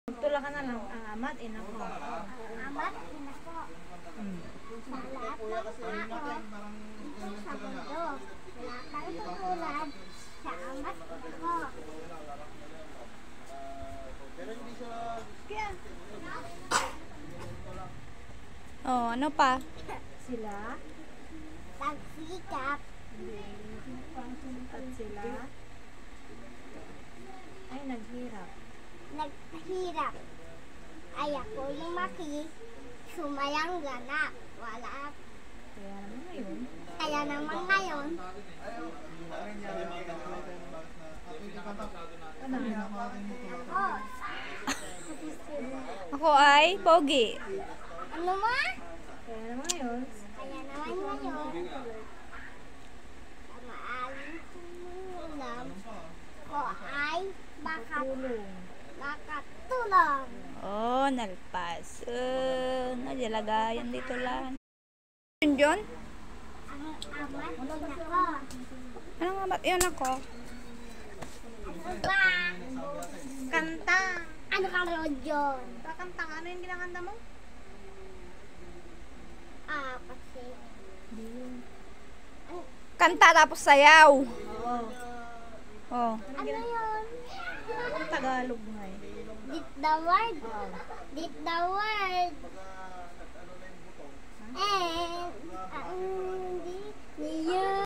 Tula ka na lang ang amat, ina ko. Amat, pinako. Sa lahat ng tao, ito sa mundo. Wala kang tutulad sa amat ko. Kaya, Oh, ano pa? sila, Pagsikap, at sila, ay naghirap. naghirap. Ay ako lumaki, sumayang ganap. Wala. Kaya naman ngayon, Kaya naman ngayon, ako, Ako ay pogi. ano mo? kaya naman ngayon, Kaya naman ngayon, sa maaling sumulam ko ay tulong. makatulong. Oh, nalpas. Najalagayan dito lang. Yun, John? Ang amat pinako. Anong amat? Yun ako. Ano ba? Kanta! Ano ka Rodyon? Kakanta ka, ano yung kinakanta mo? Kasi Kanta tapos sayaw. Oo. Oh. ano yun? Ang Tagalog nga eh. Did the word. Oo. Did the word. And ang di niyo